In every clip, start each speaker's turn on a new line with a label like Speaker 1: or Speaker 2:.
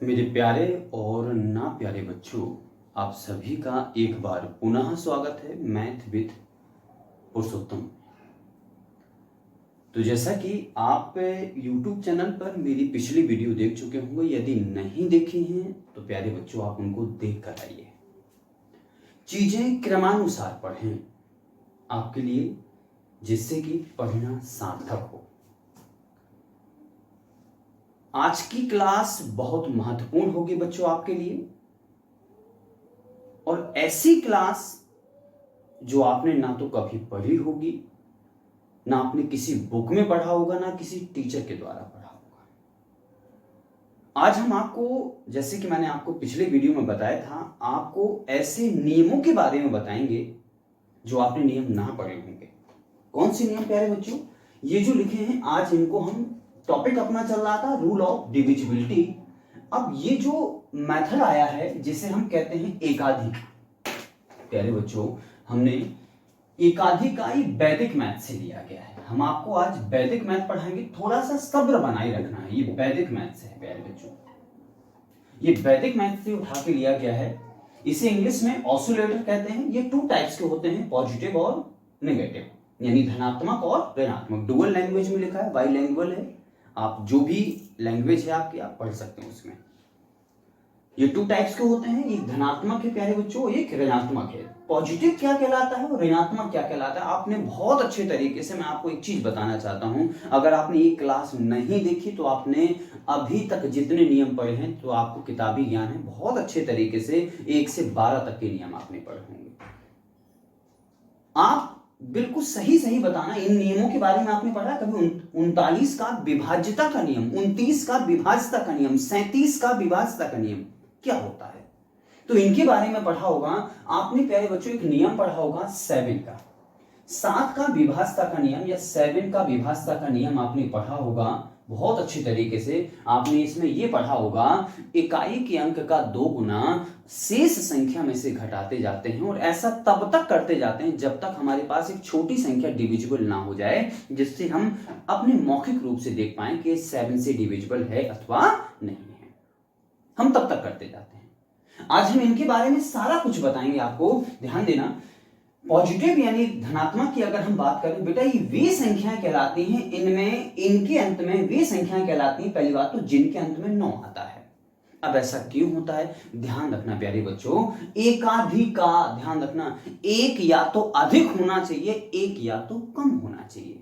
Speaker 1: मेरे प्यारे और ना प्यारे बच्चों, आप सभी का एक बार पुनः स्वागत है मैथ विद पुरुषोत्तम। तो जैसा कि आप YouTube चैनल पर मेरी पिछली वीडियो देख चुके होंगे, यदि नहीं देखी हैं तो प्यारे बच्चों आप उनको देख कर आइए। चीजें क्रमानुसार पढ़ें आपके लिए, जिससे कि पढ़ना सार्थक हो। आज की क्लास बहुत महत्वपूर्ण होगी बच्चों आपके लिए, और ऐसी क्लास जो आपने ना तो कभी पढ़ी होगी, ना आपने किसी बुक में पढ़ा होगा, ना किसी टीचर के द्वारा पढ़ा होगा। आज हम आपको, जैसे कि मैंने आपको पिछले वीडियो में बताया था, आपको ऐसे नियमों के बारे में बताएंगे जो आपने नियम ना पढ़े होंगे। कौन से नियम प्यारे बच्चों? ये जो लिखे हैं, आज इनको हम, टॉपिक अपना चल रहा था रूल ऑफ डिविजिबिलिटी। अब ये जो मेथड आया है जिसे हम कहते हैं एकाधिक, प्यारे बच्चों हमने एकाधिकाई वैदिक मैथ से लिया गया है। हम आपको आज वैदिक मैथ पढ़ाएंगे, थोड़ा सा सब्र बनाए रखना है। ये वैदिक मैथ से है प्यारे बच्चों, ये वैदिक मैथ से उठा के लिया गया है। इसे इंग्लिश में ऑसिलेटर कहते हैं। ये टू टाइप्स के होते हैं, पॉजिटिव और नेगेटिव, यानी धनात्मक और ऋणात्मक। डुअल लैंग्वेज में लिखा है, बाइलिंगुअल है। आप जो भी लैंग्वेज है आपकी, आप पढ़ सकते हैं उसमें। ये टू टाइप्स के होते हैं, एक धनात्मक है प्यारे बच्चों, एक ऋणात्मक है। पॉजिटिव क्या कहलाता है और ऋणात्मक क्या कहलाता है, आपने बहुत अच्छे तरीके से, मैं आपको एक चीज बताना चाहता हूं, अगर आपने ये क्लास नहीं देखी तो आपने अभी तक जितने नियम पढ़े हैं तो आपको किताबी ज्ञान है, बहुत अच्छे तरीके से 1 से 12 तक के नियम आपने पढ़े होंगे। आप बिल्कुल सही सही बताना, इन नियमों के बारे में आपने पढ़ा कभी? 39 का विभाज्यता का नियम, 29 का विभाज्यता का नियम, 37 का विभाज्यता का नियम क्या होता है, तो इनके बारे में पढ़ा होगा आपने प्यारे बच्चों। एक नियम पढ़ा होगा 7 का, 7 का विभाज्यता का नियम या 7 का विभाज्यता का नियम आपने पढ़ा होगा बहुत अच्छी तरीके से। आपने इसमें यह पढ़ा होगा, इकाई के अंक का 2 गुना शेष संख्या में से घटाते जाते हैं, और ऐसा तब तक करते जाते हैं जब तक हमारे पास एक छोटी संख्या डिविजिबल ना हो जाए, जिससे हम अपने मौखिक रूप से देख पाए कि 7 से डिविजिबल है अथवा नहीं है। हम तब तक करते जाते हैं। आज हम इनके बारे में सारा कुछ बताएंगे आपको, ध्यान देना। पॉजिटिव यानी धनात्मक की अगर हम बात करें बेटा, ये वे संख्याएं कहलाती हैं, इनमें, इनके अंत में वे संख्याएं कहलाती हैं, पहली बात तो जिनके अंत में 9 आता है। अब ऐसा क्यों होता है, ध्यान रखना प्यारे बच्चों। एकाधिक का ध्यान रखना, एक या तो अधिक होना चाहिए, एक या तो कम होना चाहिए।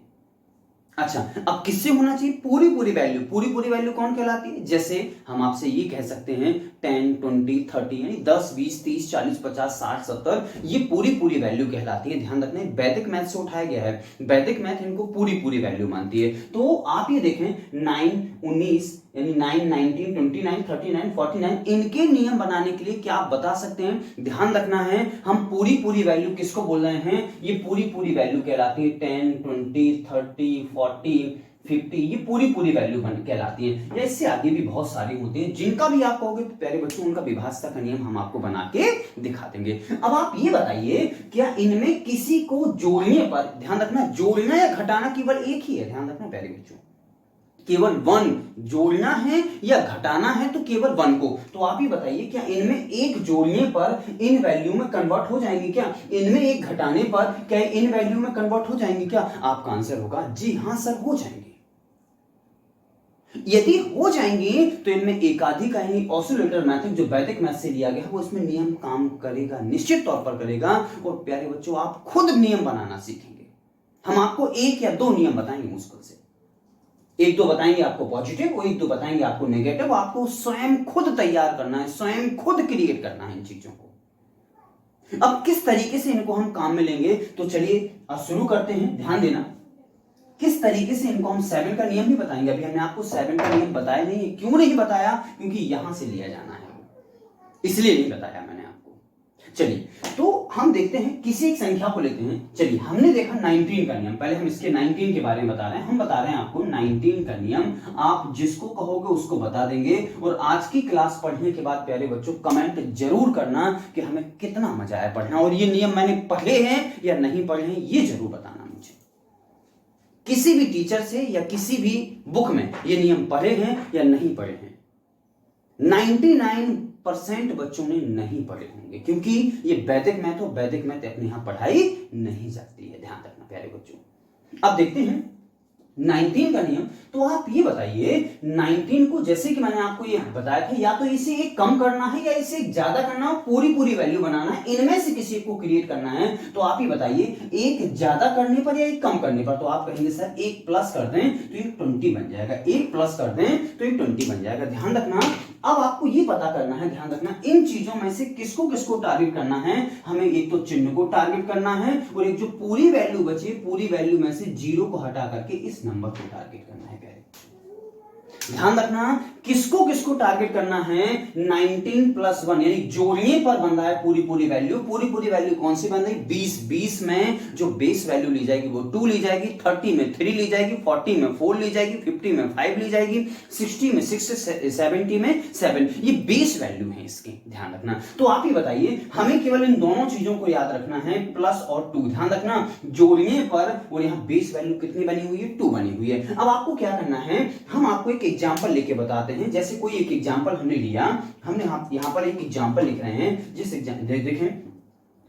Speaker 1: अच्छा, अब किससे होना चाहिए? पूरी पूरी वैल्यू। पूरी पूरी वैल्यू कौन कहलाती है? जैसे हम आपसे ये कह सकते हैं 10, 20, 30, यानी 10, 20, 30, 40, 50, 60, 70, ये पूरी पूरी वैल्यू कहलाती है। ध्यान रखना, वैदिक मैथ से उठाया गया है। वैदिक मैथ इनको पूरी पूरी वैल्यू मानती है। तो आप ये देखें 9, 19, यानी 9, 19, 29, 39, 49, इनके नियम बनाने के लिए क्या आप बता सकते हैं? ध्यान रखना है, हम पूरी पूरी वैल्यू किसको बोल रहे हैं? ये पूरी पूरी वैल्यू कहलाती है 10, 20, 30, 40, 50, ये पूरी पूरी वैल्यू कहलाती है। या इससे आगे भी बहुत सारी होती हैं, जिनका भी आप कहोगे प्यारे बच्चों, उनका विभाज्यता का नियम हम आपको बना के दिखा देंगे। अब आप ये बताइए, क्या इनमें किसी को जोड़ने पर, ध्यान रखना, जोड़ना या घटाना केवल एक ही है। ध्यान रखना प्यारे बच्चों, केवल 1 जोड़ना है या घटाना है तो केवल 1 को। तो आप ही बताइए, क्या इनमें एक जोड़ने पर इन वैल्यू में कन्वर्ट हो जाएंगे क्या? इनमें एक घटाने पर क्या इन वैल्यू में कन्वर्ट हो जाएंगे क्या? आपका आंसर होगा जी हां सर, हो जाएंगे। यदि हो जाएंगे तो इनमें एकाधिक यानी ऑसिलेटर मैथड जो वैदिक मैथ से लिया गया है, वो इसमें नियम काम करेगा, निश्चित तौर पर करेगा। और प्यारे बच्चों, आप खुद नियम बनाना सीखेंगे। हम आपको 1 या 2 नियम बताएंगे मुश्किल से, 1-2 बताएंगे आपको पॉजिटिव और 1-2 बताएंगे आपको नेगेटिव। आपको स्वयं खुद तैयार करना है, स्वयं खुद क्रिएट करना है इन चीजों को। अब किस तरीके से इनको हम काम में लेंगे, तो चलिए शुरू करते हैं। ध्यान देना, किस तरीके से इनको हम 7 का नियम भी बताएंगे। अभी हमने आपको 7 का नियम बताया नहीं है। क्यों नहीं बताया? क्योंकि यहां से लिया जाना है, इसलिए नहीं बताया मैंने आपको। चलिए, तो हम देखते हैं, किसी एक संख्या को लेते हैं। चलिए, हमने देखा 19 का नियम, पहले हम इसके 19 के बारे में बता रहे हैं। हम बता रहे हैं आपको 19 का नियम, आप जिसको कहोगे उसको बता देंगे। और आज की क्लास पढ़ने के बाद प्यारे बच्चों कमेंट जरूर करना कि हमें कितना मजा आया पढ़ना, और ये नियम मैंने पढ़े हैं या नहीं पढ़े हैं, ये जरूर बताना मुझे। किसी भी टीचर से या किसी भी बुक में ये नियम पढ़े हैं या नहीं पढ़े हैं। 99% बच्चों ने नहीं पढ़े होंगे, क्योंकि ये वैदिक मैथ और वैदिक मैथ अपने यहां पढ़ाई नहीं जाती है, ध्यान रखना प्यारे बच्चों। अब देखते हैं 19 का नियम। तो आप ये बताइए 19 को, जैसे कि मैंने आपको ये बताया था, या तो इसे एक कम करना है या इसे एक ज्यादा करना है, पूरी पूरी वैल्यू बनाना है, इनमें से किसी को क्रिएट करना है। तो आप ही बताइए एक ज्यादा करने पर या एक कम करने पर। तो आप कहेंगे सर एक प्लस कर दें तो ये 20 बन जाएगा, एक प्लस कर दें तो ये 20 बन जाएगा। ध्यान रखना, अब आपको ये पता करना है, ध्यान रखना, इन चीजों में से किसको किसको टारगेट करना है। हमें एक तो चिन्ह को टारगेट करना है, और एक जो पूरी वैल्यू बची, पूरी वैल्यू में से 0 को हटा करके इस नंबर को टारगेट करना है। ध्यान रखना, किसको किसको टारगेट करना है। 19 प्लस 1 यानी जोड़ने पर बन रहा है पूरी पूरी वैल्यू। पूरी पूरी वैल्यू कौन सी बन रही, 20। 20 में जो बेस वैल्यू ली जाएगी वो 2 ली जाएगी, 30 में 3 ली जाएगी, 40 में 4 ली जाएगी, 50 में 5 ली जाएगी, 60 में 6, 70 में 7। ये बेस वैल्यू है इसकी, ध्यान रखना। तो आप ही बताइए, हमें केवल इन दोनों चीजों को याद रखना है, प्लस और 2। ध्यान रखना, जोड़ने पर, और यहाँ बेस वैल्यू कितनी बनी हुई है, 2 बनी हुई है। अब आपको क्या करना है, हम आपको एक एग्जांपल लेके बताते हैं। जैसे कोई एक एग्जांपल हमने लिया, हमने यहां पर एक एग्जांपल लिख रहे हैं, जिस देखें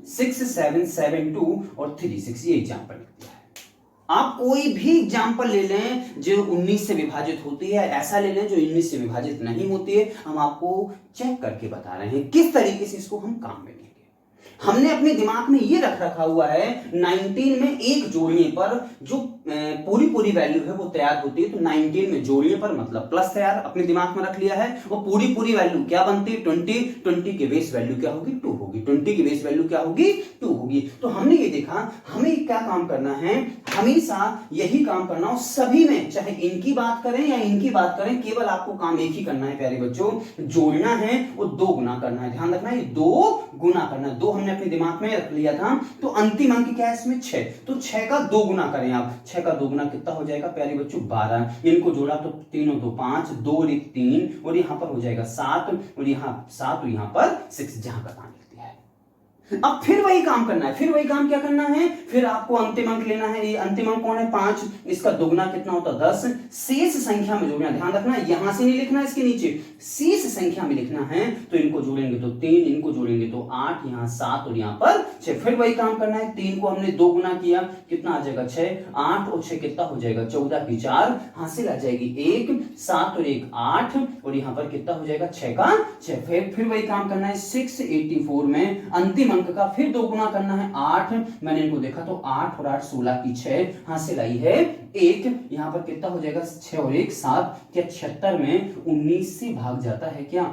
Speaker 1: 6 7 7 2 और 3 6, ये एग्जांपल लिख दिया है। आप कोई भी एग्जांपल ले लें जो 19 से विभाजित होती है, ऐसा ले लें जो 19 से विभाजित नहीं होती है। हम आपको चेक करके बता रहे हैं किस तरीके से इसको हम काम में लेंगे। हमने अपने दिमाग में ये रखा हुआ है, 19 में एक जोड़ने पर जो पूरी पूरी वैल्यू है वो तैयार होती है। तो 19 में जोड़ने पर मतलब प्लस तैयार, अपने दिमाग में रख लिया है। वो पूरी पूरी वैल्यू क्या बनती है, 20। 20 की बेस वैल्यू क्या होगी, 2 होगी। 20 की बेस वैल्यू क्या होगी, 2 होगी। तो हमने ये देखा, हमें क्या काम करना है, हमेशा यही काम करना हो सभी में, चाहे इनकी बात करें या इनकी बात करें, केवल आपको काम एक ही करना है प्यारे बच्चों, जोड़ना है और 2 गुना करना है। ध्यान रखना, ये 2 गुना करना है। 2 हमने अपने दिमाग में रख लिया था, तो अंतिम अंक क्या है इसमें, 6। तो 6 का 2 गुना करें आप, 6 का 2 गुना कितना हो जाएगा प्यारे बच्चों, 12। इनको जोड़ा तो 3 और 2 5, 2 और 1 3, और यहां पर हो जाएगा 7, और यहां 7 और यहां पर 6, जहां का काम लिख दिया है। अब फिर वही काम करना है, फिर वही काम क्या करना है, फिर आपको अंतिम अंक लेना है। ये अंतिम अंक कौन है, 5, इसका दोगुना कितना होता है, 10। शेष संख्या में जोड़ना, ध्यान रखना, यहां से नहीं लिखना, इसके नीचे शेष संख्या में लिखना है। तो इनको जोड़ेंगे तो 3, इनको जोड़ेंगे तो 8, यहां 7 और यहां पर 6। फिर वही काम करना है, 3 को हमने 2 गुना किया, कितना आ जाएगा 6, 8 और 6 कितना हो जाएगा, 14 की 4, हासिल आ जाएगी 1, 7 और 1 8, और यहां पर कितना हो जाएगा 6 का 6। फिर वही काम करना है 684 में अंतिम अंक का फिर 2 गुना करना है, 8। मैंने इनको देखा तो 8 और 8 16 की 6, हासिल आई है 1। यहां पर कितना हो जाएगा 6 और 1 7। क्या 76 में 19 से भाग जाता है क्या,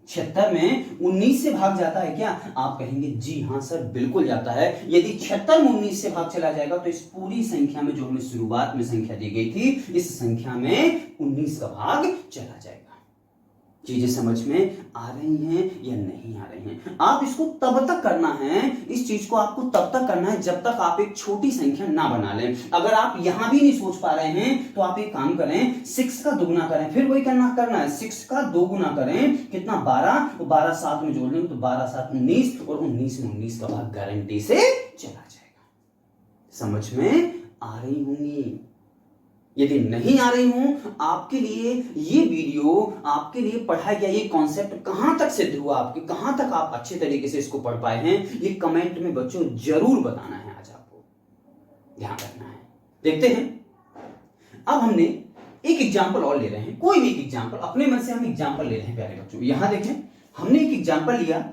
Speaker 1: 76 में 19 से भाग जाता है क्या? आप कहेंगे जी हां सर बिल्कुल जाता है। यदि 76 में 19 से भाग चला जाएगा तो इस पूरी संख्या में जो हमें शुरुआत में संख्या दी गई थी, इस संख्या में 19 का भाग चला जाएगा। चीजें समझ में आ रही हैं या नहीं आ रही हैं? आप इसको तब तक करना है, इस चीज को आपको तब तक करना है जब तक आप एक छोटी संख्या ना बना लें। अगर आप यहां भी नहीं सोच पा रहे हैं तो आप एक काम करें, 6 का दोगुना करें, फिर वही करना है 6 का 2 गुना करें, कितना 12, तो 12 7 में जोड़ लें तो 12 7 19, और 19 में 19 का भाग गारंटी से चला जाएगा। समझ में आ रही होंगी? यदि नहीं आ रही हूं, आपके लिए ये वीडियो, आपके लिए पढ़ाया गया ये कॉन्सेप्ट कहां तक सिद्ध हुआ, आपके कहां तक आप अच्छे तरीके से इसको पढ़ पाए हैं, ये कमेंट में बच्चों जरूर बताना है। आज आपको ध्यान रखना है। देखते हैं, अब हमने एक एग्जाम्पल और ले रहे हैं, कोई भी एक एग्जाम्पल, अपने मन से हम एग्जाम्पल ले रहे हैं प्यारे बच्चों। यहां देखें, हमने एक एग्जाम्पल लिया,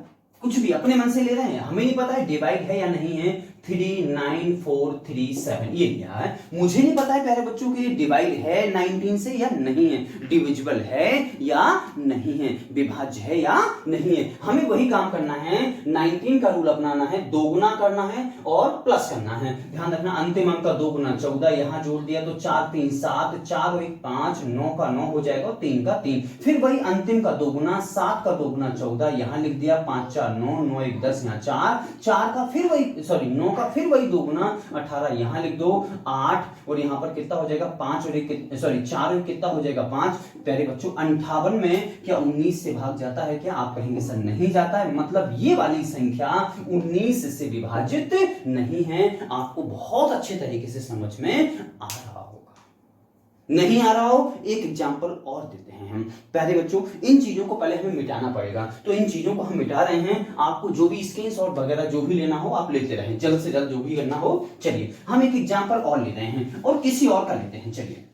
Speaker 1: कुछ भी अपने मन से ले रहे हैं, हमें नहीं पता है डिवाइड है या नहीं है, 3 9 4 3 7 ये लिया है। मुझे नहीं पता है प्यारे बच्चों कि ये डिवाइड है 19 से या नहीं है, डिविजिबल है या नहीं है, विभाज्य है या नहीं है। हमें वही काम करना है, 19 का रूल अपनाना है, 2 गुना करना है और प्लस करना है। ध्यान रखना, अंतिम अंक का 2 गुना 14, यहां जोड़ दिया तो 4 3 7, 4 और 1 5, 9 का 9 हो जाएगा, 3 का 3। फिर वही अंतिम का 2 गुना, 7 का 2 गुना 14, यहां लिख दिया, 5 4 9, 9 1 10, यहाँ 4 का फिर वही, सॉरी 9 का फिर वही 2 गुना 18, यहां लिख दो 8, और यहां पर कितना हो जाएगा 5 और 1 सॉरी 4 और कितना हो जाएगा 5। प्यारे बच्चों 58 में क्या 19 से भाग जाता है क्या? आप कहेंगे सर नहीं जाता है, मतलब ये वाली संख्या 19 से विभाजित नहीं है। आपको बहुत अच्छे तरीके से समझ में आ रहा होगा। नहीं आ रहा हो, एक एग्जाम्पल और देते हैं हम। पहले बच्चों इन चीजों को पहले हमें मिटाना पड़ेगा, तो इन चीजों को हम मिटा रहे हैं। आपको जो भी स्क्रीनशॉट वगैरह जो भी लेना हो आप लेते रहें, जल्द से जल्द जो भी करना हो। चलिए हम एक एग्जाम्पल और ले रहे हैं और किसी और का लेते हैं। चलिए,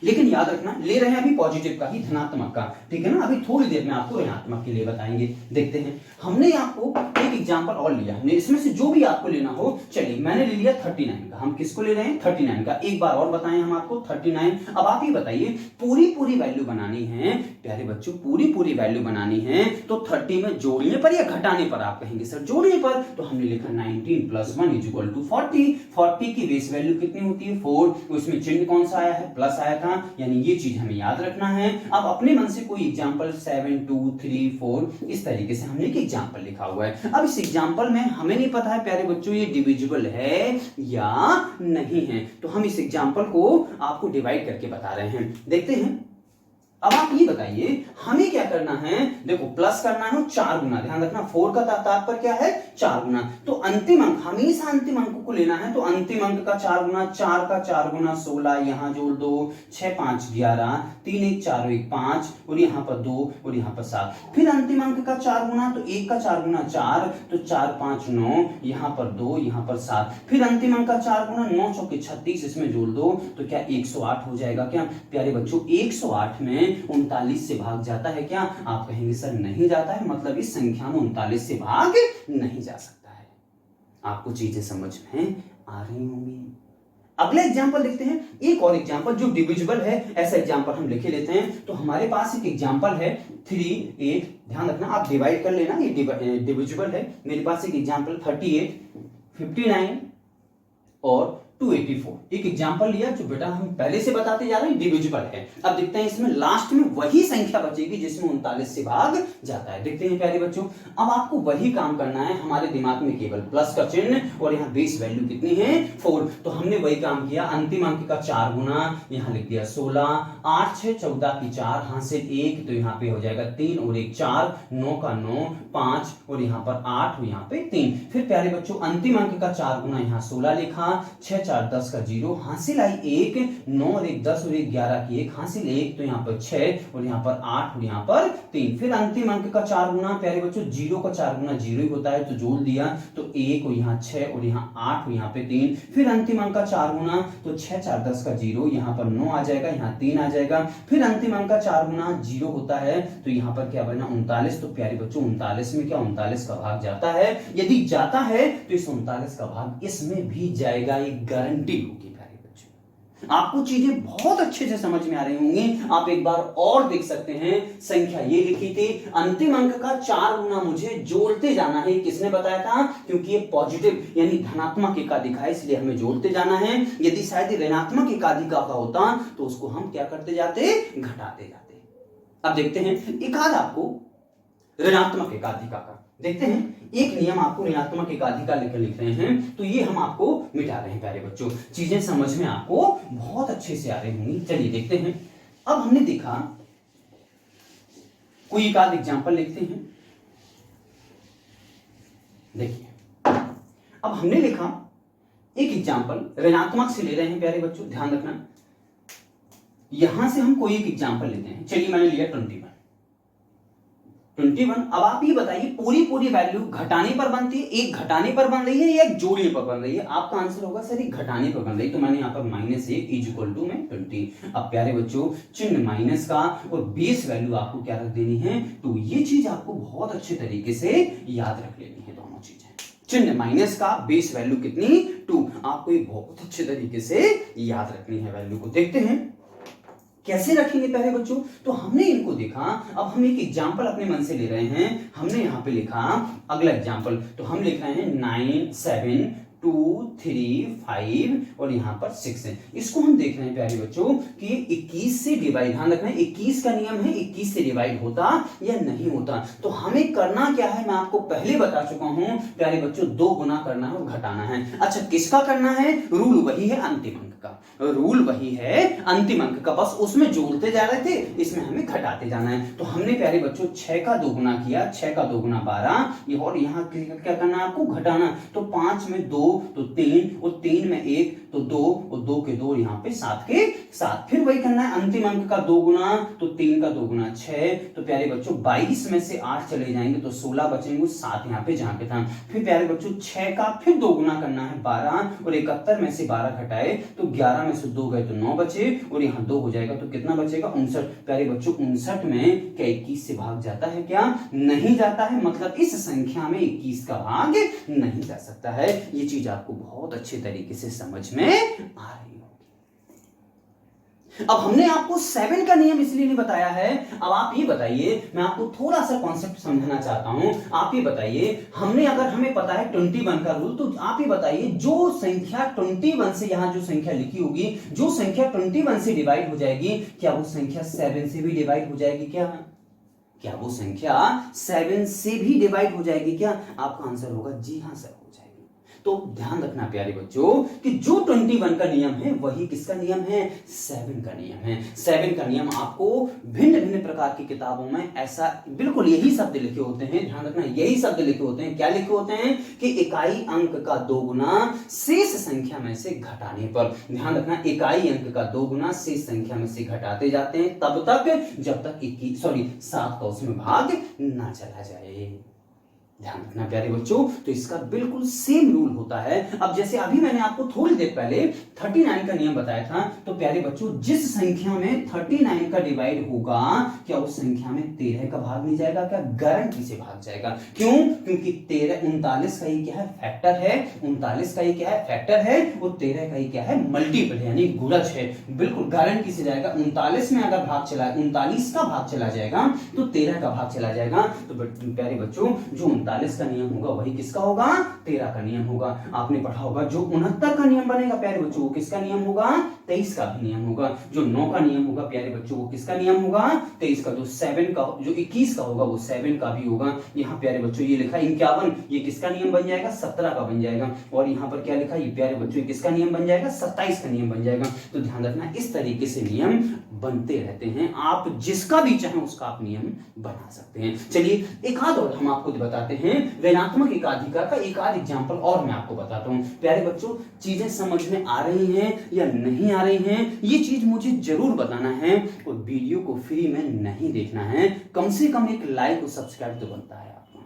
Speaker 1: लेकिन याद रखना ले रहे हैं अभी पॉजिटिव का ही, धनात्मक का, ठीक है ना। अभी थोड़ी देर में आपको ऋणात्मक के लिए बताएंगे। देखते हैं, हमने आपको एक एग्जांपल और लिया, हमने इसमें से जो भी आपको लेना हो। चलिए मैंने ले लिया 39 का। हम किसको ले रहे हैं? 39 का। एक बार और बताएं हम आपको 39। अब आप ही बताइए, पूरी वैल्यू बनानी है प्यारे बच्चों, पूरी वैल्यू बनानी है तो 30 में जोड़ने पर या घटाने पर? आप कहेंगे सर जोड़ने पर, तो हमने लिखा 19 + 1 = 40। 40 की बेस वैल्यू कितनी होती है? 4। उसमें चिन्ह कौन सा आया है? प्लस आया था, यानी ये चीज हमें याद रखना है। अब अपने मन से कोई एग्जांपल 7, 2, 3, 4 इस तरीके से हमने एक एग्जांपल लिखा हुआ है। अब इस एग्जांपल में हमें नहीं पता है प्यारे बच्चों ये डिविजिबल है या नहीं है, तो हम इस एग्जांपल को आपको डिवाइड करके बता रहे हैं। देखते हैं। अब आप ये बताइए हमें क्या करना है? देखो प्लस करना है 4 गुना, ध्यान रखना 4 का तात्पर्य क्या है? 4 गुना। तो अंतिम अंक, हमेशा अंतिम अंक को लेना है, तो अंतिम अंक का 4 गुना, 4 का 4 गुना 16, यहां जोड़ दो, 6 5 11, 3 1 4 1 5, और यहां पर 2 और यहां पर 7। फिर अंतिम अंक का 4 गुना, तो 1 का 4 गुना 4, तो 4 5 9, यहां पर 2 यहां पर 7। फिर अंतिम अंक का 4 गुना 9 चौके 36, इसमें जोड़ दो तो क्या 108 हो जाएगा क्या प्यारे बच्चों? 108 में 39 से भाग जाता है क्या? आप कहेंगे सर नहीं जाता है, मतलब इस संख्या में 39 से भाग नहीं जा सकता है। आपको चीजें समझ में आ रही होंगी। अगला एग्जांपल देखते हैं, एक और एग्जांपल जो डिविजिबल है, ऐसा एग्जांपल हम लिखे लेते हैं। तो हमारे पास एक एग्जांपल है 3 8, ध्यान रखना आप डिवाइड कर लेना, ये डिविजिबल है। मेरे पास एक एग्जांपल 38, 59 और 284 एक एग्जांपल लिया, जो बेटा हम पहले से बताते जा रहे हैं डिविजिबल है। अब देखते हैं इसमें लास्ट में वही संख्या बचेगी जिसमें 39 से भाग जाता है। देखते हैं प्यारे बच्चों, अब आपको वही काम करना है। हमारे दिमाग में केवल प्लस का चिन्ह और यहाँ बेस वैल्यू कितनी है? 4। तो हमने वही काम किया, अंतिम अंक का 4 गुना, यहाँ लिख दिया 16, 8 6 14 की 4, हासिल 1, तो यहाँ पे हो जाएगा 3 और 1 4, 9 का 9 5, और यहाँ पर 8 और यहाँ पे 3। फिर प्यारे बच्चों अंतिम अंक का 4 गुना, यहाँ 16 लिखा, 6 4 10 का 0, हासिल आई 1, 9 और 1 10 और 1 11 की 1, हासिल 1, तो यहाँ पर 6 और यहाँ पर 8 और यहाँ पर 3। फिर अंतिम अंक का 4 गुना, प्यारे बच्चों 0 का 4 गुना 0 ही होता है, तो जोड़ दिया, तो 1 और यहाँ 6 और यहाँ 8 और यहाँ पे 3। फिर अंतिम अंक का 4 गुना, तो 6 4 10 का 0, यहाँ पर 9 आ जाएगा, यहाँ 3 आ जाएगा। फिर अंतिम अंक का 4 गुना 0 होता है, तो यहाँ पर क्या बना? 39। तो प्यारे बच्चों 39 में क्या 39 का भाग जाता है? यदि जाता है तो इस 39 का भाग इसमें भी जाएगा, एक गारंटी होगी प्यारे बच्चों। आपको चीजें बहुत अच्छे से समझ में आ रही होंगी। आप एक बार और देख सकते हैं, संख्या ये लिखी थी, अंतिम अंक का 4 गुना मुझे जोड़ते जाना है। किसने बताया था? क्योंकि ये पॉजिटिव यानी धनात्मक एकाधिक है, इसलिए हमें जोड़ते जाना है। यदि शायद ऋणात्मक एकाधिक का होता तो उसको हम क्या करते जाते? घटाते जाते। अब देखते हैं एक आध आपको ऋणात्मक एकाधिका का देखते हैं। एक नियम आपको ऋणात्मक एकाधिका लिख रहे हैं, तो ये हम आपको मिटा रहे हैं प्यारे बच्चों। चीजें समझ में आपको बहुत अच्छे से आ रही होंगी। चलिए देखते हैं। अब हमने देखा, कोई एक आध एग्जांपल लिखते हैं। देखिए अब हमने लिखा एक एग्जांपल, ऋणात्मक से ले रहे हैं प्यारे बच्चों, ध्यान रखना। यहां से हम कोई एक एग्जांपल लेते हैं। चलिए मैंने लिया 21। अब आप ये बताइए पूरी वैल्यू घटाने पर बनती है, एक घटाने पर बन रही है या एक जोड़ने पर बन रही है? आपका आंसर होगा सर एक घटाने पर बन रही है, तो मैंने यहाँ पर -1 = में 20। अब प्यारे बच्चों चिन्ह माइनस का और बेस वैल्यू आपको क्या रख देनी है? तो ये चीज आपको बहुत अच्छे तरीके से याद रख लेनी है। दोनों चीजें, चिन्ह माइनस का, बेस वैल्यू कितनी? 2। आपको ये बहुत अच्छे तरीके से याद रखनी है वैल्यू को। देखते हैं कैसे रखेंगे प्यारे बच्चों। तो हमने इनको देखा, अब हम एक एग्जांपल अपने मन से ले रहे हैं। हमने यहां पे लिखा अगला एग्जांपल, तो हम लिख रहे हैं 9 7 2 3 5 और यहां पर 6 है। इसको हम देख रहे हैं प्यारे बच्चों कि 21 से डिवाइड, ध्यान रखना 21 का नियम है, 21 से डिवाइड होता या नहीं होता। तो हमें करना क्या है, मैं आपको पहले बता चुका हूं प्यारे बच्चों, 2 गुना करना है और घटाना है। अच्छा किसका करना है? रूल वही है अंतिम अंक का, रूल वही है अंतिम अंक का, बस उसमें जोड़ते जा रहे थे, इसमें हमें घटाते जाना है। तो हमने प्यारे बच्चों 6 का 2 गुना किया, 6 का 2 गुना 12, और यहाँ क्या करना है आपको? घटाना। तो 5 में 2 तो 3 और 3 में 1 तो 2 और 2 के 2 यहाँ पे 7 के 7। फिर वही करना है अंतिम अंक का 2 गुना, तो 3 का 2 गुना 6। तो प्यारे बच्चों 22 में से 8 चले जाएंगे तो 16 बचेंगे, 7 यहाँ पे जहाँ पे था। फिर प्यारे बच्चों 6 का फिर 2 गुना करना है 12 और 71 में से 12 घटाए तो 11 में से 2 गए तो 9 बचे और यहाँ 2 हो जाएगा तो कितना बचेगा 59। प्यारे बच्चों 59 में क्या 21 से भाग जाता है? क्या नहीं जाता है। मतलब इस संख्या में 21 का भाग नहीं जा सकता है। ये चीज आपको बहुत अच्छे तरीके से समझ में आ रही होगी। अब हमने आपको 7 का नियम इसलिए नहीं बताया है। अब आप ये बताइए, मैं आपको थोड़ा सा कॉन्सेप्ट समझाना चाहता हूं। आप ये बताइए, अगर हमें पता है 21 का रूल, तो आप ये बताइए जो संख्या 21 से यहां जो संख्या लिखी होगी, जो संख्या 21 से डिवाइड हो जाएगी, क्या वो संख्या 7 से भी डिवाइड हो जाएगी? क्या वो संख्या 7 से भी डिवाइड हो जाएगी? क्या आपका आंसर होगा जी हां सर, हो जाएगी। तो ध्यान रखना प्यारे बच्चों कि जो 21 का नियम है वही किसका नियम है? 7 का नियम है। 7 का नियम आपको भिन्न भिन्न प्रकार की किताबों में ऐसा बिल्कुल यही शब्द लिखे होते हैं। ध्यान रखना, यही शब्द लिखे होते हैं। क्या लिखे होते हैं? कि इकाई अंक का 2 गुना शेष संख्या में से घटाने पर। ध्यान रखना, इकाई अंक का 2 गुना शेष संख्या में से घटाते जाते हैं तब तक जब तक 7 का उसमें भाग ना चला जाए। ध्यान रखना प्यारे बच्चों, तो इसका बिल्कुल सेम रूल होता है। अब जैसे अभी मैंने आपको थोड़ी देर पहले 39 का नियम बताया था, तो प्यारे बच्चों जिस संख्या में 39 का डिवाइड होगा, क्या उस संख्या में 13 का भाग नहीं जाएगा? क्या गारंटी से भाग जाएगा। क्यों? क्योंकि 39 का ही क्या है? फैक्टर है। 39 का ही क्या है? फैक्टर है। और 13 का ही क्या है? मल्टीपल यानी गुणज है। बिल्कुल गारंटी से जाएगा। 39 में अगर भाग चला, 39 का भाग चला जाएगा तो 13 का भाग चला जाएगा। तो प्यारे बच्चों जो 39 का नियम होगा वही किसका होगा? 13 का नियम होगा। आपने पढ़ा होगा जो 69 का नियम बनेगा प्यारे बच्चों वो किसका नियम होगा? 23 का भी नियम होगा। जो 9 का नियम होगा प्यारे बच्चों वो किसका नियम होगा? 23 का। जो 7 का, जो 21 का होगा वो 7 का भी होगा। यहाँ प्यारे बच्चों ये लिखा 51, ये किसका नियम बन जाएगा? 17 का बन जाएगा। और यहाँ पर क्या लिखा? ये प्यारे बच्चों किसका नियम बन जाएगा? 27 का नियम बन जाएगा। तो ध्यान रखना, इस तरीके से नियम बनते रहते हैं। आप जिसका भी चाहें उसका आप नियम बना सकते हैं। चलिए एक आध और हम आपको बताते हैं, ऋणात्मक एकाधिकार का एक आध एग्जांपल और मैं आपको बताता हूं। प्यारे बच्चों चीजें समझ में आ रही हैं या नहीं आ रही हैं, ये चीज मुझे जरूर बताना है। और वीडियो को फ्री में नहीं देखना है, कम से कम एक लाइक और सब्सक्राइब तो बनता है आपका।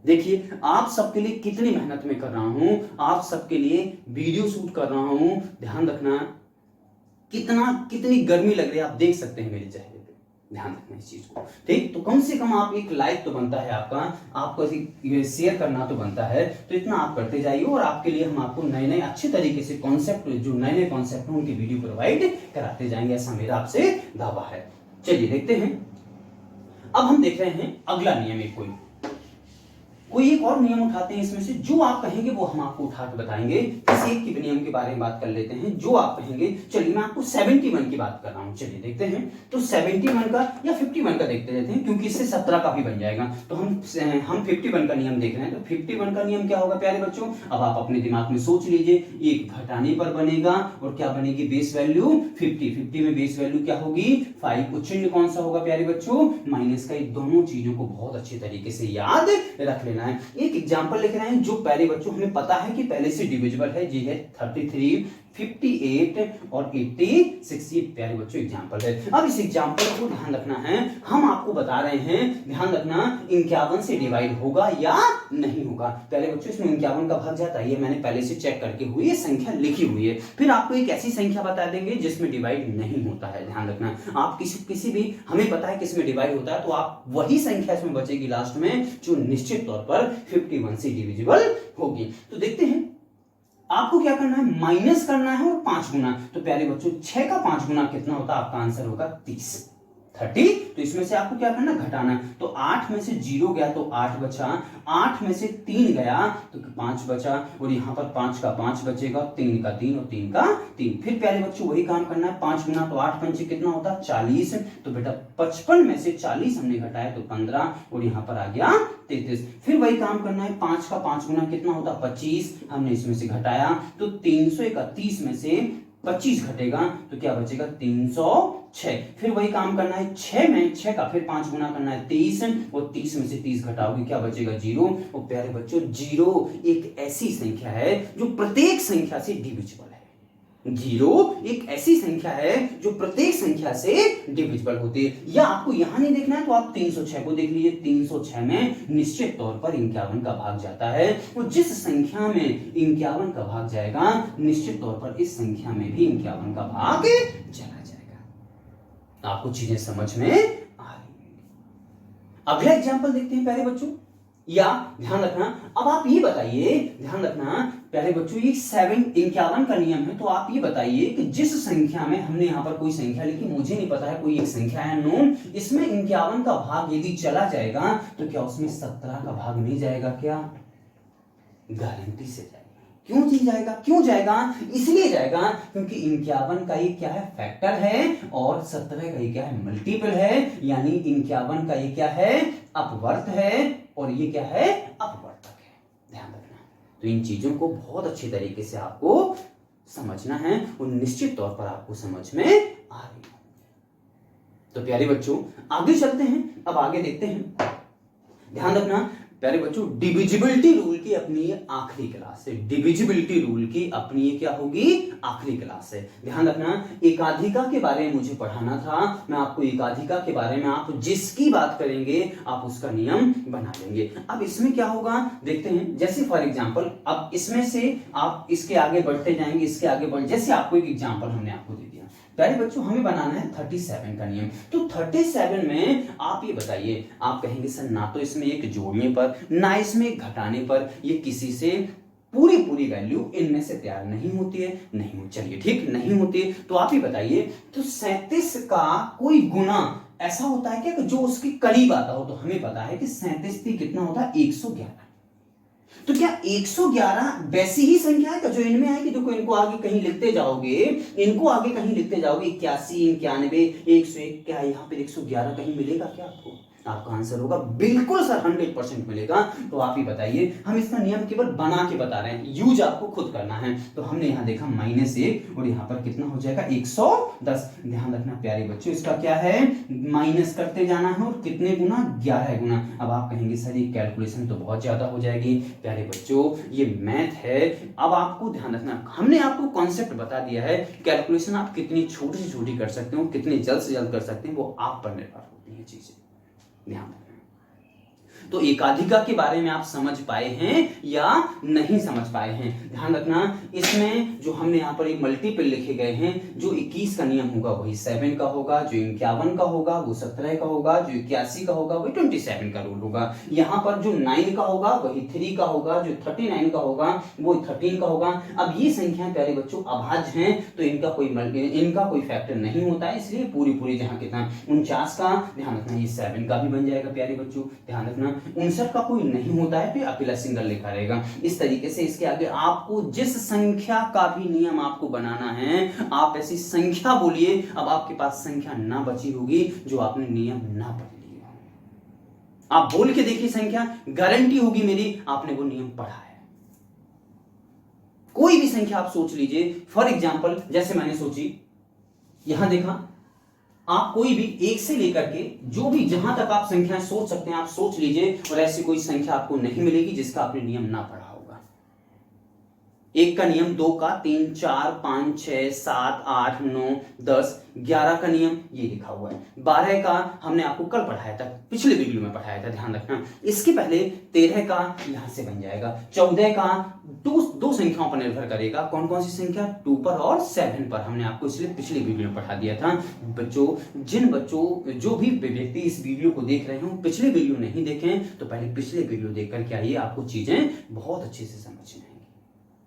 Speaker 1: देखिए आप सबके लिए कितनी मेहनत में कर रहा हूं, आप सबके लिए वीडियो शूट कर रहा हूं। ध्यान रखना, कितनी गर्मी लग रही है आप देख सकते हैं मेरे चेहरे पे। ध्यान रखना इस चीज को, ठीक। तो कम से कम आप एक लाइक तो बनता है आपका, आपको शेयर करना तो बनता है। तो इतना आप करते जाइए और आपके लिए हम आपको नए नए अच्छे तरीके से कॉन्सेप्ट, जो नए नए कॉन्सेप्ट हैं उनकी वीडियो प्रोवाइड कराते जाएंगे, ऐसा मेरा आपसे दावा है। चलिए देखते हैं। अब हम देख रहे हैं अगला नियम, कोई एक और नियम उठाते हैं इसमें से, जो आप कहेंगे वो हम आपको उठा के बताएंगे। इस एक के नियम के बारे में बात कर लेते हैं, जो आप कहेंगे। चलिए मैं आपको 71 की बात कर रहा हूं। चलिए देखते हैं। तो 71 का या 51 का देखते रहते हैं, क्योंकि इससे 17 का भी बन जाएगा। तो हम 51 का नियम देख रहे हैं। तो 51 का नियम क्या होगा प्यारे बच्चों? अब आप अपने दिमाग में सोच लीजिए। एक घटाने पर बनेगा और क्या बनेगी? बेस वैल्यू 50 में बेस वैल्यू क्या होगी? 5। और चिन्ह कौन सा होगा प्यारे बच्चों? माइनस का। दोनों चीजों को बहुत अच्छे तरीके से याद रख लेना है। एक एग्जांपल लिख रहे हैं जो प्यारे बच्चों हमें पता है कि पहले से डिविजिबल है, जी है 33, 58 और 86। ये प्यारे बच्चों एग्जांपल है। अब इस एग्जांपल को ध्यान रखना है, हम आपको बता रहे हैं, ध्यान रखना 51 से डिवाइड होगा या नहीं होगा। प्यारे बच्चों इसमें 51 का भाग जाता है, ये मैंने पहले से चेक करके हुई ये संख्या लिखी हुई है। फिर आपको एक ऐसी संख्या बता देंगे जिसमें डिवाइड नहीं होता है। ध्यान रखना, आप किसी भी, हमें पता है किसमें डिवाइड होता है, तो आप वही संख्या इसमें बचेगी लास्ट में जो निश्चित तौर पर 51 से डिविजिबल होगी। तो देखते हैं आपको क्या करना है, माइनस करना है और 5 गुना। तो प्यारे बच्चों 6 का 5 गुना कितना होता है? आपका आंसर होगा 30। तो इसमें से आपको क्या करना, घटाना। तो 8 में से 0 गया तो 8 बचा, 8 में से 3 गया तो 5 बचा, और यहाँ पर 5 का 5 बचेगा, 3 का 3 और 3 का 3। फिर प्यारे बच्चों वही काम करना है, 5 गुना। तो 8 पंचे कितना होता है? 40। तो बेटा 55 में से 40 हमने घटाया तो 15, और यहाँ पर आ गया 33। फिर वही काम करना है, 5 का 5 गुना कितना होता? 25। हमने इसमें से घटाया तो 331 में से 25 घटेगा तो क्या बचेगा? 300 6, फिर वही काम करना है 6 में 6 का फिर 5 गुना करना है 23, और 30 में से 30 घटाओगे क्या बचेगा 0। और प्यारे बच्चों 0 एक ऐसी संख्या है जो प्रत्येक संख्या से डिविजिबल है। 0 एक ऐसी संख्या है जो प्रत्येक संख्या से डिविजिबल होती है। या आपको यहां नहीं देखना है तो आप 306 को देख लीजिए। 306 में निश्चित तौर पर 51 का भाग जाता है, और जिस संख्या में 51 का भाग जाएगा निश्चित तौर पर इस संख्या में भी 51 का भाग चला जाएगा। आपको चीजें समझ में आ रही है। अगला एग्जाम्पल देखते हैं प्यारे बच्चों। या ध्यान रखना, अब आप ये बताइए, ध्यान रखना प्यारे बच्चों, ये 51 का नियम है। तो आप ये बताइए कि जिस संख्या में हमने यहां पर कोई संख्या लिखी, मुझे नहीं पता है, कोई एक संख्या है नोन, इसमें 51 का भाग यदि चला जाएगा तो क्या उसमें 17 का भाग नहीं जाएगा? क्या गारंटी से जाएगा। क्यों नहीं जाएगा? क्यों जाएगा? इसलिए जाएगा क्योंकि 51 का ये क्या है? फैक्टर है, और 17 का ये क्या है? मल्टीपल है। यानी 51 का ये क्या है? अपवर्त है, और ये क्या है? अपवर्तक है। ध्यान रखना। तो इन चीजों को बहुत अच्छी तरीके से आपको समझना है, और निश्चित तौर पर आपको समझ में आ रही है। तो प्यारे बच्चों आगे चलते हैं। अब आगे देखते हैं। ध्यान रखना प्यारे बच्चों, डिविजिबिलिटी रूल की अपनी ये आखिरी क्लास है। डिविजिबिलिटी रूल की अपनी ये क्या होगी? आखिरी क्लास है। ध्यान रखना, एकाधिका के बारे में मुझे पढ़ाना था। मैं आपको एकाधिका के बारे में, आप जिसकी बात करेंगे आप उसका नियम बना लेंगे। अब इसमें क्या होगा देखते हैं। जैसे फॉर एग्जांपल, अब इसमें से आप इसके आगे बढ़ते जाएंगे, इसके आगे बढ़, जैसे आपको एक एग्जांपल हमने आपको दे दिया। प्यारे बच्चों हमें बनाना है 37 का नियम। तो 37 में आप ये बताइए, आप कहेंगे सर ना तो इसमें एक जोड़ने पर, ना इसमें एक घटाने पर, ये किसी से पूरी वैल्यू इनमें से तैयार नहीं होती है। नहीं हो, चलिए ठीक, नहीं होती है। तो आप ही बताइए, तो 37 का कोई गुना ऐसा होता है क्या कि जो उसके करीब आता हो? तो हमें पता है कि 37 कितना होता है? 111। तो क्या 111 वैसी ही संख्या है जो इनमें आएगी? देखो इनको आगे कहीं लिखते जाओगे, इनको आगे कहीं लिखते जाओगे, 81, 91, 101, क्या यहाँ पे 111 कहीं मिलेगा क्या आपको? आपका आंसर होगा बिल्कुल सर 100% मिलेगा। तो आप ही बताइए, हम इसका नियम केवल बना के बता रहे हैं, यूज आपको खुद करना है। तो हमने यहाँ देखा -1, और यहाँ पर कितना हो जाएगा? 110। ध्यान रखना प्यारे बच्चों, इसका क्या है? माइनस करते जाना है, और कितने गुना? 11 गुना। अब आप कहेंगे सर ये कैलकुलेशन तो बहुत ज्यादा हो जाएगी। प्यारे बच्चों ये मैथ है। अब आपको ध्यान रखना, हमने आपको कॉन्सेप्ट बता दिया है। कैलकुलेशन आप कितनी छोटी से छोटी कर सकते हो, कितनी जल्द से जल्द कर सकते हैं, वो आप पर निर्भर होती है चीजें। ध्यान रखना। तो एकाधिका के बारे में आप समझ पाए हैं या नहीं समझ पाए हैं? ध्यान रखना, इसमें जो हमने यहाँ पर एक मल्टीपल लिखे गए हैं, जो 21 का नियम होगा वही 7 का होगा, जो 51 का होगा वो 17 का होगा, जो 81 का होगा वही 27 का रूल होगा। यहाँ पर जो 9 का होगा वही 3 का होगा, जो 39 का होगा वो 13 का होगा। अब ये संख्याएं प्यारे बच्चों अभाज्य हैं, तो इनका कोई फैक्टर नहीं होता है, इसलिए पूरी जहाँ कितना 49 का, ध्यान रखना ये 7 का भी बन जाएगा प्यारे बच्चों। ध्यान रखना 59 का कोई नहीं होता है, तो अकेला सिंगल लिखा रहेगा। इस तरीके से इसके आगे आपको जिस संख्या का भी नियम आपको बनाना है, आप ऐसी संख्या बोलिए। अब आपके पास संख्या ना बची होगी जो आपने नियम ना पढ़ लिया। आप बोल के देखिए संख्या, गारंटी होगी मेरी आपने वो नियम पढ़ा है। कोई भी संख्या आप सोच लीजिए, फॉर एग्जाम्पल जैसे मैंने सोची, यहां देखा, आप कोई भी 1 से लेकर के जो भी जहां तक आप संख्याएं सोच सकते हैं आप सोच लीजिए, और ऐसी कोई संख्या आपको नहीं मिलेगी जिसका आपने नियम ना पढ़ा होगा। 1 का नियम, 2 का, 3, 4, 5, 6, 7, 8, 9, 10, 11 का नियम ये लिखा हुआ है। 12 का हमने आपको कल पढ़ाया था, पिछले वीडियो में पढ़ाया था, ध्यान रखना। इसके पहले 13 का यहां से बन जाएगा। 14 का दो संख्याओं पर निर्भर करेगा। कौन कौन सी संख्या? 2 पर और 7 पर। हमने आपको इसलिए पिछले वीडियो में पढ़ा दिया था। जिन बच्चों जो भी व्यक्ति इस वीडियो को देख रहे हो, पिछले वीडियो नहीं देखें तो पहले पिछले वीडियो देख करके आइए, आपको चीजें बहुत अच्छे से समझ में आएंगी।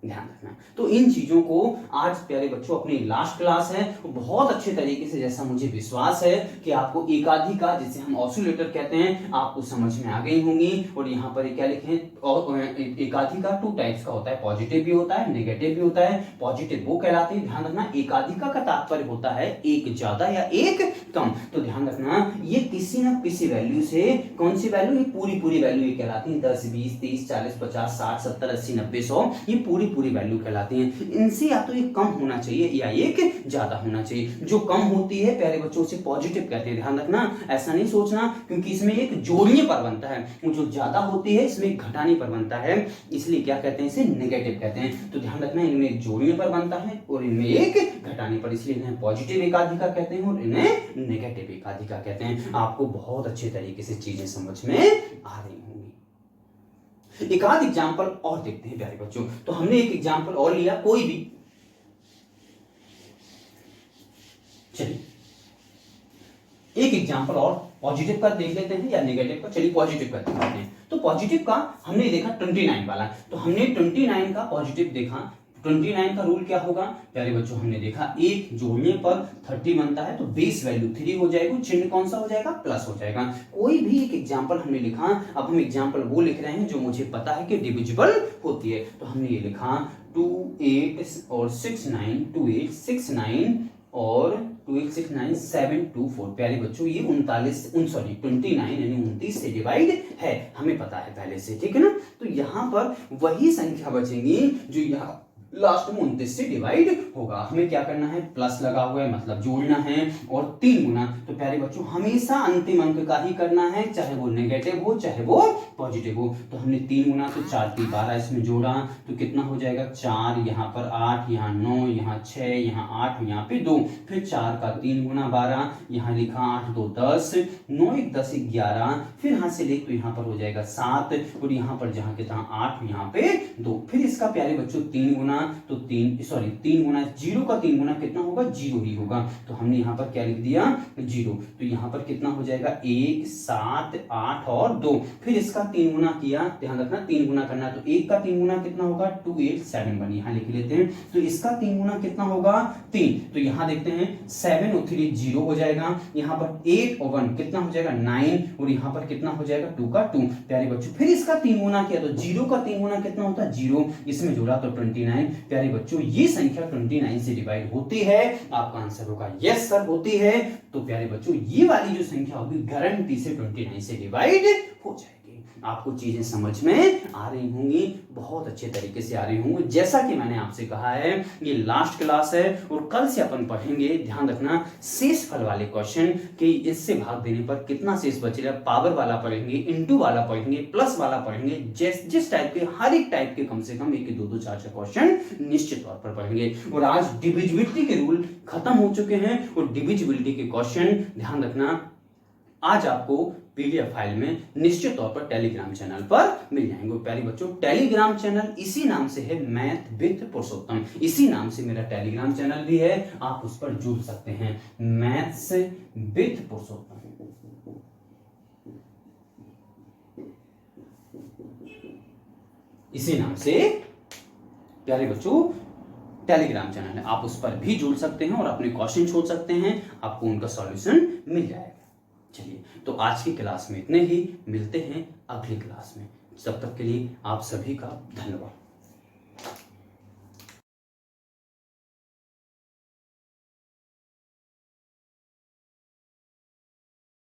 Speaker 1: ध्यान रखना। तो इन चीजों को आज प्यारे बच्चों अपनी लास्ट क्लास है, बहुत अच्छे तरीके से, जैसा मुझे विश्वास है कि आपको एकाधिका जिसे हम ऑसिलेटर कहते हैं आपको समझ में आ गई होंगी। और यहाँ पर क्या लिखे? और एकाधिका 2 टाइप्स का होता है, पॉजिटिव भी होता है, नेगेटिव भी होता है। पॉजिटिव वो कहलाते हैं, ध्यान रखना, एकाधिका का तात्पर्य होता है एक ज्यादा या एक कम। तो ध्यान रखना ये किसी न किसी वैल्यू से, कौन सी वैल्यू? ये पूरी वैल्यू ये कहलाती है। 10, 20, 30, 40, 50, 60, 70, 80, 90, 100, ये पूरी पूरी वैल्यू कहलाती हैं। इनसे या तो ये कम होना चाहिए या एक ज्यादा होना चाहिए। जो कम होती है प्यारे बच्चों से पॉजिटिव कहते हैं, ध्यान रखना, ऐसा नहीं सोचना, क्योंकि इसमें एक जोड़ने पर बनता है। वो जो ज्यादा होती है इसमें घटाने पर बनता है, इसलिए क्या कहते हैं, इसे नेगेटिव कहते हैं। तो ध्यान रखना, इनमें एक जोड़ने पर बनता है और इनमें एक घटाने पर, इसलिए इन्हें पॉजिटिव एकाधिकार कहते हैं और इन्हें नेगेटिव एकाधिकार कहते हैं। आपको बहुत अच्छे तरीके से चीजें समझ में आ रही होंगी। एक आध एग्जाम्पल और देखते हैं प्यारे बच्चों। तो हमने एक एग्जाम्पल और लिया, कोई भी, चलिए एक एग्जाम्पल और पॉजिटिव का देख लेते हैं या नेगेटिव का। चलिए पॉजिटिव का देख लेते हैं। तो पॉजिटिव का हमने देखा 29 वाला, तो हमने 29 का पॉजिटिव देखा। 29 का रूल क्या होगा प्यारे बच्चों, हमने देखा एक जोड़ने पर 30 बनता है, तो बेस वैल्यू 3 हो जाएगी, चिन्ह कौन सा हो जाएगा, प्लस हो जाएगा। कोई भी एक एग्जाम्पल हमने लिखा, अब हम एग्जाम्पल वो लिख रहे हैं जो मुझे पता है कि डिविजिबल होती है। तो हमने ये लिखा 2 8 और 6 9, 2 8 6 9 और 2 8 6 9 7 2 4। प्यारे बच्चों ये 29 यानी 29 से डिवाइड है, हमें पता है पहले से, ठीक है ना। तो यहाँ पर वही संख्या बचेंगी जो यहाँ लास्ट में 29 से डिवाइड होगा। हमें क्या करना है, प्लस लगा हुआ है मतलब जोड़ना है, और 3 गुना। तो प्यारे बच्चों हमेशा अंतिम अंक का ही करना है, चाहे वो नेगेटिव हो चाहे वो पॉजिटिव हो। तो हमने 3 गुना, तो 4 3 12 इसमें जोड़ा, तो कितना हो जाएगा 4, यहाँ पर 8, यहाँ 9, यहाँ 6, यहाँ 8, यहाँ पे 2, फिर 4 का 3 गुना 12, यहाँ लिखा 8 2 10, 9 1 10 11, फिर यहाँ से ले तो यहाँ पर हो जाएगा 7, और यहाँ पर जहाँ के तहाँ 8, यहाँ पे 2, फिर इसका प्यारे बच्चों 3 गुना, तो 3 गुना 0 का 3 गुना कितना होगा, 0 ही होगा। तो हमने यहाँ पर क्या लिख दिया 0, तो यहाँ पर कितना हो जाएगा 1 7 8 और 2, फिर इसका 3 गुना किया, ध्यान रखना 3 गुना करना, तो 1 का 3 गुना कितना होगा 2 8 7 1, यहाँ लिख लेते हैं। तो इसका 3 गुना कितना होगा 3, तो यहाँ देखते हैं 7 और 3 0 हो जाएगा, यहाँ पर 8 और 1 कितना हो जाएगा 9, और यहाँ पर कितना हो जाएगा 2 का 2। प्यारे बच्चों फिर इसका 3 गुना किया, तो 0 का 3 गुना कितना होता है 0, इसमें जोड़ा तो 29। प्यारे बच्चों ये संख्या 29 से डिवाइड होती है, आपका आंसर होगा यस सर होती है। तो प्यारे बच्चों ये वाली जो संख्या होगी गारंटी से 29 से डिवाइड हो जाएगी। आपको चीजें समझ में आ रही होंगी, बहुत अच्छे तरीके से आ रही होंगी। जैसा कि मैंने आपसे कहा है ये लास्ट क्लास है, और कल से अपन पढ़ेंगे, ध्यान रखना, शेष फल वाले क्वेश्चन कि इससे भाग देने पर कितना शेष बचेगा। पावर वाला पढ़ेंगे, इनटू वाला पढ़ेंगे, प्लस वाला पढ़ेंगे, जिस टाइप के, हर एक टाइप के कम से कम 1 2 2 4 4 क्वेश्चन निश्चित तौर पर पढ़ेंगे। और आज डिविजिबिलिटी के रूल खत्म हो चुके हैं, और डिविजिबिलिटी के क्वेश्चन ध्यान रखना आज आपको पीडीएफ फाइल में निश्चित तौर पर टेलीग्राम चैनल पर मिल जाएंगे। प्यारे बच्चों टेलीग्राम चैनल इसी नाम से है, मैथ विद पुरुषोत्तम, इसी नाम से मेरा टेलीग्राम चैनल भी है, आप उस पर जुड़ सकते हैं, मैथ्स विद पुरुषोत्तम। इसी नाम से प्यारे बच्चों टेलीग्राम चैनल है, आप उस पर भी जुड़ सकते हैं और अपने क्वेश्चन छोड़ सकते हैं, आपको उनका सॉल्यूशन मिल जाएगा। चलिए तो आज की क्लास में इतने ही, मिलते हैं अगली क्लास में, तब तक के लिए आप सभी का धन्यवाद।